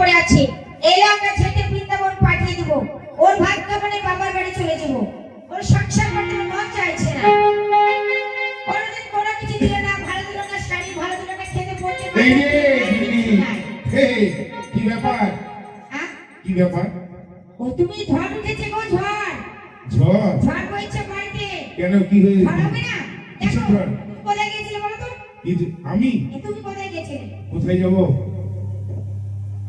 পড়ে আছে, এলে আমরা ছেড়ে বৃন্দাবন পাঠিয়ে দিব। ওর ভাগ্য মানে বাবার বাড়ি চলে যাব। ওর সংসার করতে মন চাইছে না। কোনোদিন কোনো কিছু দিল না, ভালো দিল না, শাড়ি ভালো দিল না, খেতে পড়তে এই রে এই কি ব্যাপার? হ্যাঁ কি ব্যাপার? ও তুমি ঝড় উঠেছে গো, ঝড় ঝড় ঝড় বইছে বাড়িতে। কেন কি হয়েছে? ঝড় হবে না? কিসের দেখো ঝড়? কোথায় গিয়েছিলে বলো তো? আমি তুমি কোথায় গিয়েছিলে? কোথায় যাব?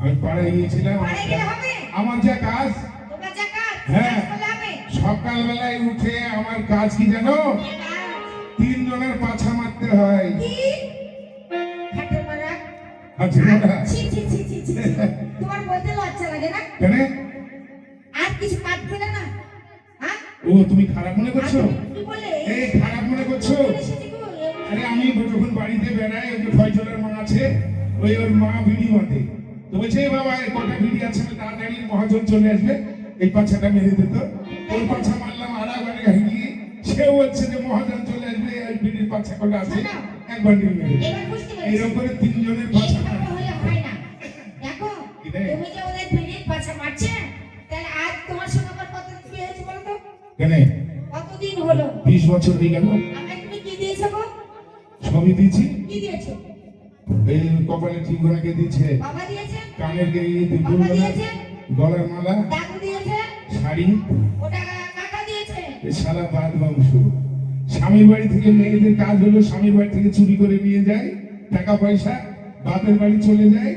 আমি পাড়ায় গিয়েছিলাম। পাড়ায় গেলে হবে? আমার যা কাজ। তোমার যা কাজ? হ্যাঁ। কাজ করলে হবে? সকালবেলায় উঠে আমার কাজ কি জানো? তিনজনের পাছা মারতে হয়। কি? হাঁটু মারা? হাঁটু মারা? ছি ছি ছি ছি ছি। তোমার বলতে লজ্জা লাগে না? কেন? আর কিছু কাজ পেলে না? হ্যাঁ? ও তুমি খারাপ মনে করছো? কি বলে? এই খারাপ মনে করছো? আরে আমি যখন বাড়িতে বেড়াই, ওই যে ফয়জলের মা আছে, ওর মা বিড়ি বাঁধে। তো বলছে বাবা কটা বিড়ি আছে, তাড়াতাড়ি মহাজন চলে আসবে, এই পাছাটা মেরে দিত। ওই পাছা মারলাম আড়াবারে গিয়ে, সে বলছে যে মহাজন চলে আসবে, এই বিড়ির পাছা কটা আছে একবার নিয়ে মেরে। এইরকম করে তিনজনের পাছা মারতে হলে হয় না। দেখো তুমি যে ওদের বিড়ির পাছা মারছে, তাহলে আজ তোমার সঙ্গে আমার কতদিন বিয়ে হয়েছে বলো তো? কেন? কতদিন হলো? 20 বছর হয়ে গেল। আমাকে তুমি কি দিয়েছো গো? সবই দিয়েছি। কি দিয়েছো? এই কপালে ঠিকানাকে দিয়েছে, বাবা দিয়েছে, কানের বাবা দিয়েছে, গলার মালা, দাদু দিয়েছে, শাড়ি, ওটা কাকা দিয়েছে। সারা বাদ বংশ। স্বামীর বাড়ি থেকে মেয়েদের কাজ হলো স্বামীর বাড়ি থেকে চুরি করে নিয়ে যায় টাকা পয়সা, বাপের বাড়ি চলে যায়,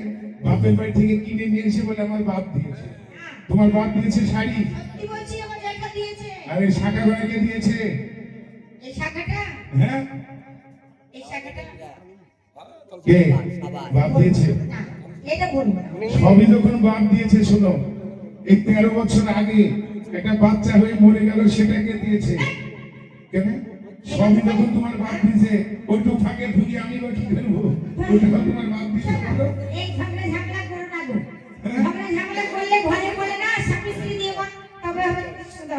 বাপের বাড়ি থেকে কিনে নিয়ে এসে বলে আমার বাপ দিয়েছে। তোমার বাপ দিয়েছে শাড়ি, কি বলছি আমার জায়গা দিয়েছে। আর এই শাখা গড়াকে দিয়েছে। এই শাখাটা, হ্যাঁ এই শাখাটা কে? বাপ দিয়েছে। না, এটা বলবো না। সবই যখন বাপ দিয়েছে, শোনো, এই 13 বছর আগে একটা বাচ্চা হয়ে মরে গেল, সেটাকে দিয়েছে কেন? সবই যখন তোমার বাপ দিয়েছে, ওইটু ফাঁকে ঢুকি আমি বা কি করবো? ওইটা তোমার বাপ দিয়েছে বলো। এই ঝগড়া করো না গো। ঝগড়া করলে ঘরে বলে না স্বামী স্ত্রী দিয়ে তবে হবে সুন্দর।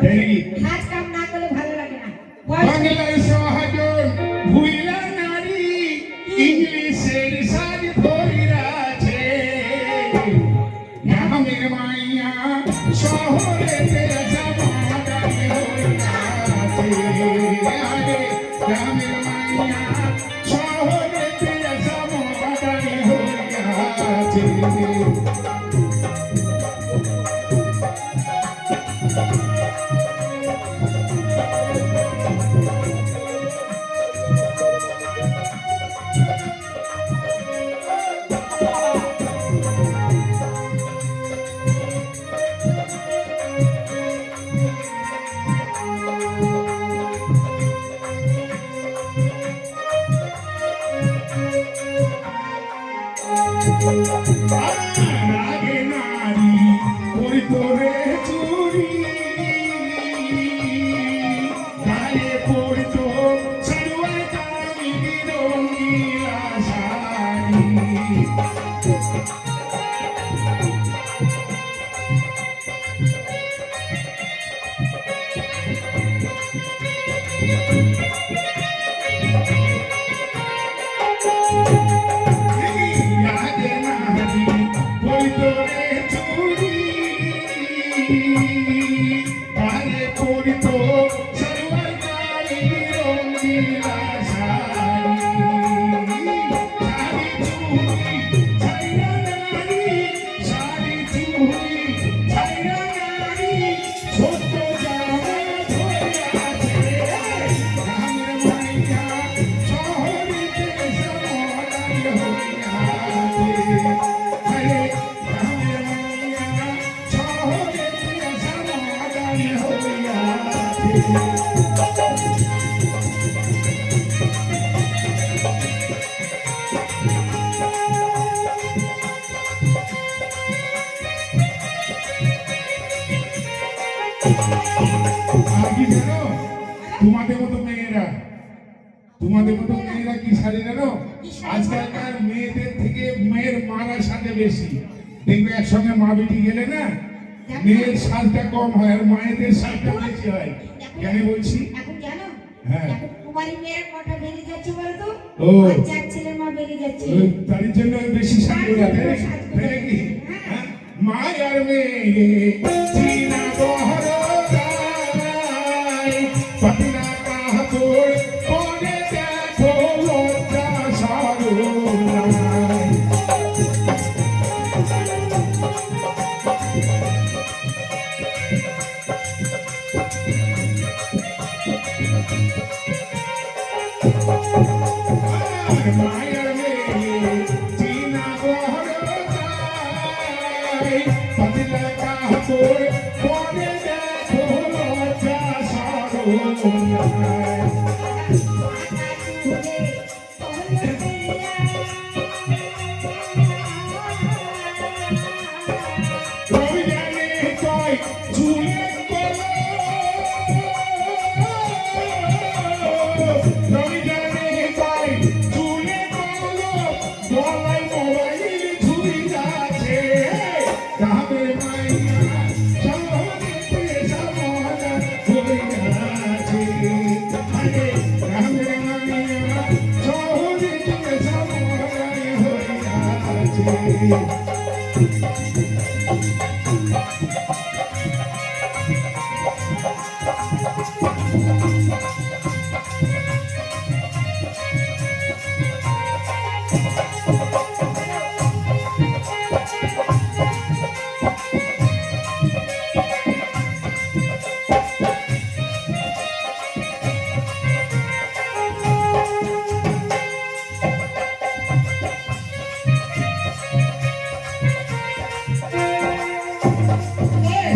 কাজ কাম না করলে ভালো লাগে না। বাংলার সহজন ভুইলা নারী ইংলিশের সাজ ধইরাছে, নামের মাইয়া শহরেতে জামাদানি হইয়াছে। আরে নামের মাইয়া শহরেতে জামাদানি হইয়াছে। আগে নারী করিতো রে চুরি, গায়ে পড়তো সালোয়ার কামিজ রঙিলা শাড়ি। আগে নারী করিতো রে চুরি, গায়ে পড়তো সালোয়ার কামিজ রঙিলা শাড়ি। শাড়ি চুড়ি ছাইরা নারী, ছোট জামা ধরিয়াছে। গ্রামের মাইয়া শহরেতে সমাদানি হইয়াছে। আরে গ্রামের মাইয়া শহরেতে সমাদানি হইয়াছে। আর কি জানো? তোমাদের মতো মেয়েরা কি শাড়ি জানো? আজকালকার মেয়েদের থেকে মেয়ের মারা সাজে বেশি। দেখবে একসঙ্গে মা বেটি গেলে না, মেয়ের সাজটা কম হয় আর মায়েদের সাজটা বেশি হয়। কেন বলছি? এখন জানো? হ্যাঁ। এখন কুমারী মেয়ের কটা বেরিয়ে যাচ্ছে বলতো? ও। আর যার ছেলের মা বেরিয়ে যাচ্ছে। তার জন্য বেশি সাজ হয়ে যাবে, তাই নাকি? হ্যাঁ। মায়ার মেয়ে চীনা বহরাই পাতলা কাপড় পরে দেখো লজ্জা সরলাই মায়ার মেয়ে চীনা বহরাই পাতলা কাপড় পরে দেখো লজ্জা সরলাই রবি জানে কয় চুলে কলো রবি জানে কয় চুলে কলো গলায় মোবাইল ঝুলি আছে কামের মাইয়া সহজে সমাধান হয়ে আছে আরে কামের মাইয়া সহজে সমাধান হয়ে আছে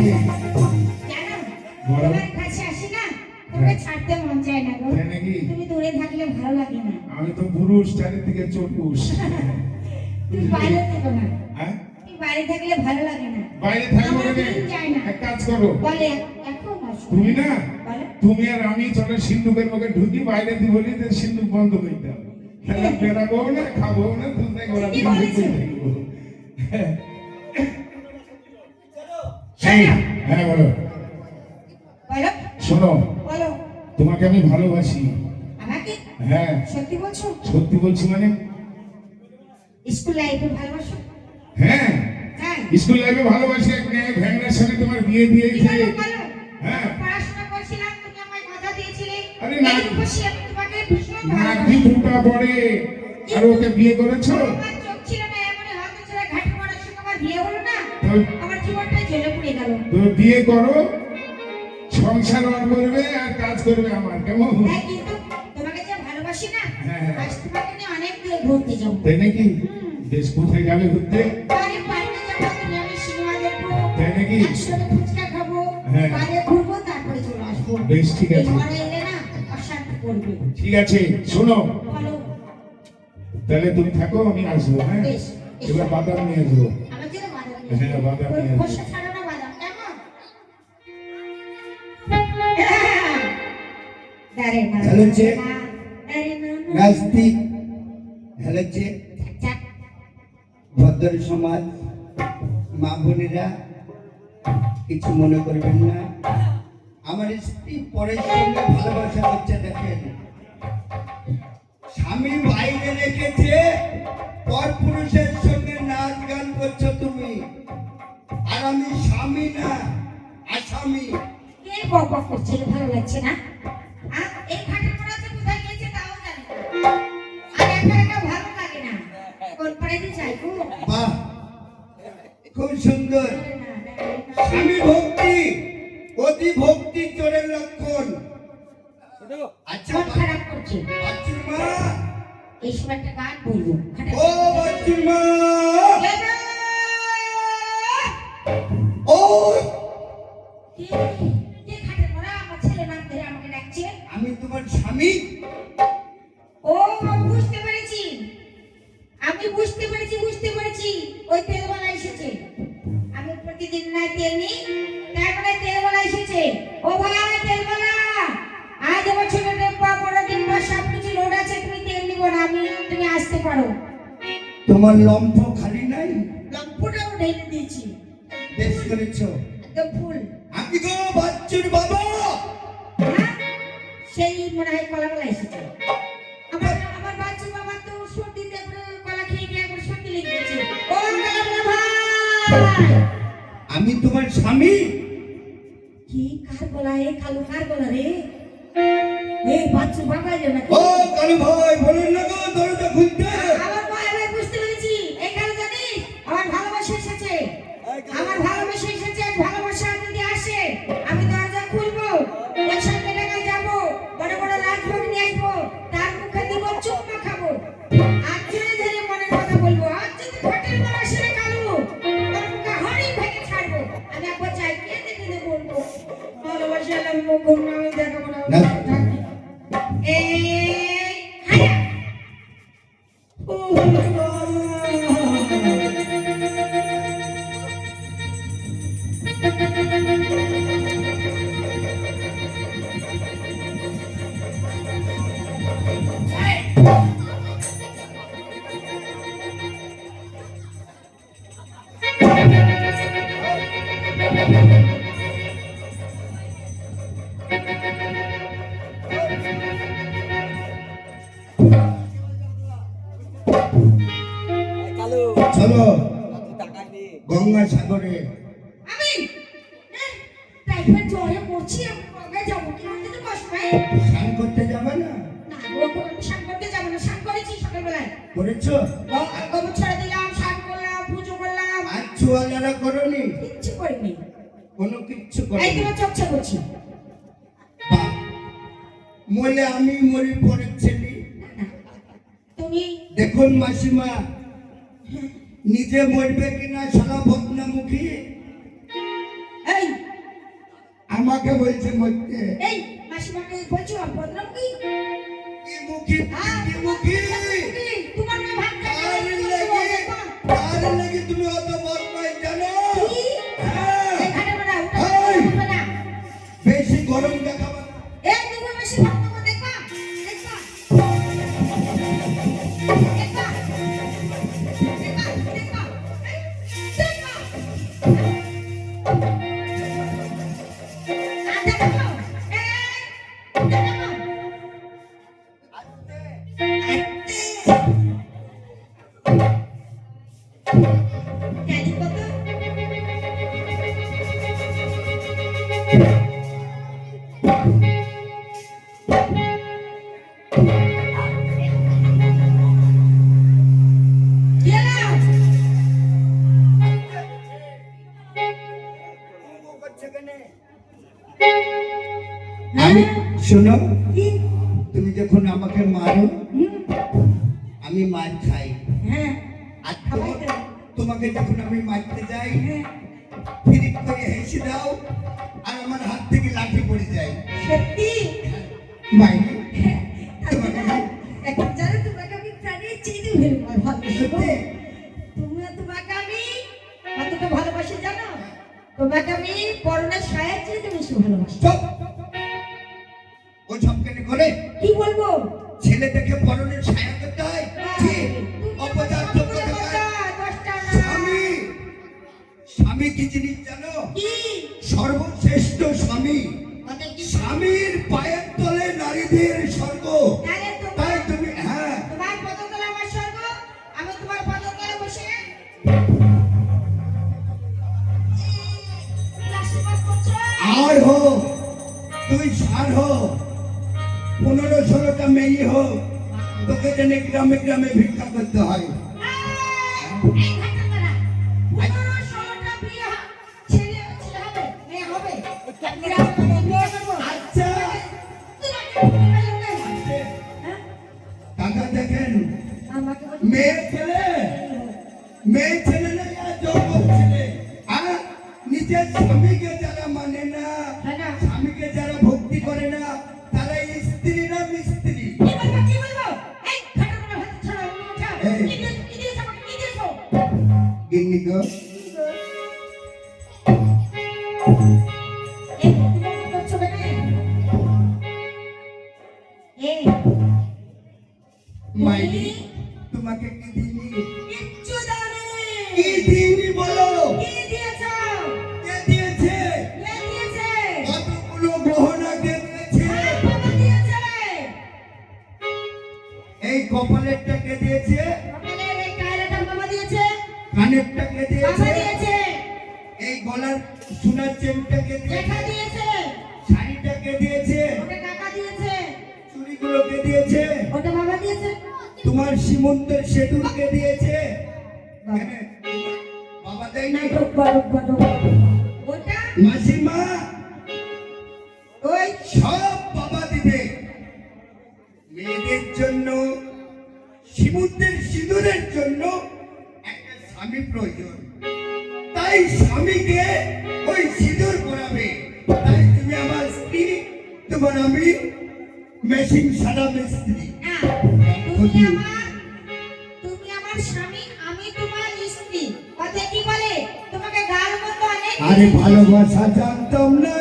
জানো, তোমার কাছে আসি না, তোমাকে ছাড়তে মন চায় না গো। তাই নাকি? তুমি দূরে থাকলে ভালো লাগে না। আমি তো পুরুষ চারিদিকে চটুস তুমি বাইরে থেকো না। হ্যাঁ তুমি বাইরে থাকলে ভালো লাগে না। বাইরে থাকবো আমার না দিন যায় না। এক কাজ করো বলে এখন আসো। তুমি না বলো। তুমি আর আমি চলো সিন্ধুকের মুখে ঢুকি বাইরে দি বলি যে সিন্ধুক বন্ধ করে দাও তাহলে বেরাবো না খাবো না দুধে গোলা ঠিকই দিয়ে বলেছো। থাকবো শোনো, হ্যাঁ বলো বলো, শোনো বলো। তোমাকে আমি ভালোবাসি আমাকে হ্যাঁ সত্যি বলছো? সত্যি বলছি মানে স্কুল লাইফে ভালোবাসো? হ্যাঁ হ্যাঁ। স্কুল লাইফে ভালোবাসি এক মেয়ে ভ্যাংরার সঙ্গে তোমার বিয়ে কি দিয়েছে বলো, বলো। হ্যাঁ পড়াশোনা করছিলাম, তুমি আমায় কথা দিয়েছিলে। আরে এই না। খুশি আমি তোমাকে ভীষণ নাকি ভালোবাসি। ফুটা পড়ে আর ওকে বিয়ে করেছো আমার চোখ ছিল না, এমনই হয়তো ছেলে ঘাটে পড়ার সঙ্গে আমার বিয়ে হলো না। তো- আমার জীবনটাই জ্বলে পুড়ে গেল। তো বিয়ে করো সংসার আর করবে আর কাজ করবে আমার কেমন হ্যাঁ, কিন্তু তোমাকে যে ভালোবাসি না, হ্যাঁ। আজ তোমাকে নিয়ে অনেক দূরে ঘুরতে যাবো। তাই নাকি দেশ কোথায় যাবে ঘুরতে বাইরে পার্কে যাবো, তুমি আমি সিনেমা দেখবো, তাই নাকি? একসাথে ফুচকা খাবো, হ্যাঁ। বাইরে ঘুরবো, তারপরে চলে আসবো। বেশ, ঠিক এই আছে। ঘরে এলে না অশান্তি করবে। ঠিক আছে শোনো বলো, তাহলে তুমি থাকো আমি আসবো হ্যাঁ বেশ, বেশ। এবার বাদাম নিয়ে আসবো আমার জন্য বাদাম হ্যাঁ, নিয়ে এসো। বাদাম ওই নিয়ে আসবো। খোসা ছাড়ানো বাদাম, কেমন? দাঁড়ে না, চালুচ্ছে। দাঁড়ে না, রাজনীতি হেলেছে যাক, ভদ্র সমাজ মা বোনেরা কিছু মনে করবেন না আমার স্ত্রী পরের সঙ্গে ভালোবাসা হচ্ছে দেখেন স্বামী বাইরে রেখেছে পর পুরুষের সঙ্গে নাচ গান করছো তুমি আর আমি স্বামী না আসামি কে বক বক করছে রে, ভালো লাগছে না? এই ঘাটের পড়াতে কোথায় গিয়েছে তাও জানি না। আর একা একা ভালো লাগে না। কোন পাড়াতে যাই গো? বাহ খুব সুন্দর দাঁড়ে না, দাঁড়ে না। স্বামী ভক্তি অতি ভক্তি চোরের লক্ষণ আচ্ছা মন খারাপ করছে। বাচ্চুর মা এই সময় একটা গান বলবো। ও বাচ্চুর মা এগো! ও কে ঘাটের পড়া আমার ছেলে নাম ধরে আমাকে ডাকছে? আমি তোমার স্বামী ও বুঝতে পেরেছি, আমি বুঝতে পেরেছি ওই তেলওয়ালা এসেছে। আমি প্রতিদিন না তেল নিই, তারপরে তেলওয়ালা এসেছে। ও ভাই তেলওয়ালা, আজ আমার ছেলেদের বড় দিন বা সব কিছু লোড আছে, তুমি তেল নিবো না, তুমি আসতে পারো। তোমার লম্ফ খালি নাই লম্পটাও ঢেলে দিয়েছি, বেশ করেছো একদম ফুল। আমি গো বাচ্চুর বাবা হ্যাঁ? সেই মনে হয় কলাওয়ালা এসেছে। আমার বাচ্চা বাবা তো সর্দিতে কলা খেয়ে গিয়ে একবার সর্দি লেগে গেছে। ও কলাওয়ালা ভাই, আমি তোমার স্বামী। কি কার গলা এ কালো কার গলা রে এই বাচ্চু বাবা যে নাকি ও কালু ভাই বলুন না গো দরজা খুলতে। আমার মা এবার বুঝতে পেরেছি এখানে জানিস আমার ভালোবাসা এসেছে আমার ভালোবাসা এসেছে ভালোবাসা যদি আসে আমি দরজা খুলবো ওর সঙ্গে ঢাকায় যাবো বড় বড় রাজভোগ নিয়ে আসবো তার মুখে দিব চুম্মা খাবো আর ধীরে ধীরে মনের কথা বলবো আর যদি ঘটের পর আসে রে কালু তোর মুখে হরি ভেঙে ছাড়বো আমি একবার চাই কে দেখে বলবো ভালোবাসা আমি মুখ ঘুমনামি দেখাবো না না। এই হায়া চলো গঙ্গা সাগরে। আমি টাইফয়েড জ্বরে পড়ছি আমি গঙ্গায় যাবো কি করতে তো কষ্ট হয় স্নান করতে যাবে না? না গো আমি স্নান করতে যাবো না স্নান করেছি সকালবেলায় করেছো? গোবর ছড়া দিলাম স্নান করলাম পুজো করলাম আর চুয়ালারা করনি? কিচ্ছু করিনি কোনো কিচ্ছু এই করনি? তোমার চর্চা করছি বাহ! মলে আমি মরি পরের ছেলে। তুমি দেখুন মাসিমা নিজে মরবে কিনা সারা বদনামুখী এই আমাকে বলছে মরতে। এই মাসিমাকে বলছো বদনাম কি কি মুখী কি মুখী তোমার মেয়ে ভাত কার লাগি কার লাগি তুমি অত বদমাই জানো? হ্যাঁ। এখানে বলা এই! উঠা না বেশি গরম দেখাবা না। এই তুমি বেশি ভাত খাবো দেখবা দেখবা দেখবা দেখবা দেখবা দেখবা দেখো এই দেখো ক্যারি কত গেলাম আমি শোনো কি তুমি যখন আমাকে মারো হুম আমি মার খাই। হ্যাঁ আর খাবাই তো। তোমাকে যখন আমি মারতে যাই হ্যাঁ ফিরিক করে হেসে দাও আর আমার হাত থেকে লাঠি পড়ে যায়। সত্যি মাইনে তোমাকে এখন জানো তোমাকে আমি প্রাণের চেয়ে ভালোবাসি গো। তোমাকে আমি কতটা ভালোবাসি জানো তোমাকে আমি পরনের সায়ার চেয়ে তুমি বেশি ভালোবাসি চুপ! ও সব কেন করে? কি বলবো ছেলে দেখে পরনের ছায়া করতে হয়? ছি! অপদার্থ কোথাকার! স্বামী স্বামী কি জিনিস জানো? কি সর্বশ্রেষ্ঠ স্বামী। মানে কি স্বামীর পায়ের তলে নারীদের স্বর্গ। তাহলে তাই তুমি হ্যাঁ তোমার পদতলে আমার স্বর্গ আমি তোমার পদতলে বসে আশীর্বাদ করছো আর হো তুই সার হো 15-16টা মেয়ে হো তোকে যেন গ্রামে গ্রামে ভিক্ষা করতে হয়। এই ঘাটটা করা 16টা বিয়ে ছেলে ছেলে হবে মেয়ে হবে গ্রামে বিয়ে করবো আচ্ছা হ্যাঁ কাকা দেখেন আমাকে মেয়ে ছেলে না আর যৌবন ছেলে আর নিজের স্বামীকে যারা মানে না স্বামীকে যারা ভক্তি করে না তারা স্ত্রী না মিস্ত্রি। কি বলবো এই ঘাটটা হাত ছাড়া উঠা এই। কি দিয়েছ আমাকে কি দিয়েছ গিন্নি গো এই তুমি করছো কেন এই মাইলি তোমাকে কি দিনি? কিচ্ছু দাও কি দিনি বলো? কি দিয়েছ কে দিয়েছে? কে দিয়েছে কতগুলো গহনা কে দিয়েছে? বাবা দিয়েছে এই কপালেরটা কে দিয়েছে? সকালে এই কায়রাটা বাবা দিয়েছে কানেরটা কে বাবা দিয়েছে? দিয়েছে এই গলার সোনার চেনটাকে দেখা দিয়েছে, দিয়েছে, শাড়িটাকে দিয়েছে, ওটা টাকা দিয়েছে, চুড়িগুলোকে দিয়েছে, ওটা বাবা দিয়েছে। তোমার সীমন্তের সেতুরকে দিয়েছে। হ্যাঁ, বাবা দেয় না? নাটক বালক বালক। ওটা মাসিমা ওই সব বাবা দিবে। মেয়েদের জন্য সীমন্তের সিঁদুরের জন্য একটা স্বামী প্রয়োজন, তাই স্বামীকে ওই সিঁদুর পরাবে। তাই তুমি আমার স্ত্রী, তোমার আমি মেশিন সারা মিস্ত্রি। না, তুমি আমার স্বামী, আমি তোমার স্ত্রী। কথা কি বলে? তোমাকে গাল মন্দ অনেক আরে ভালোবাসা জানতাম না,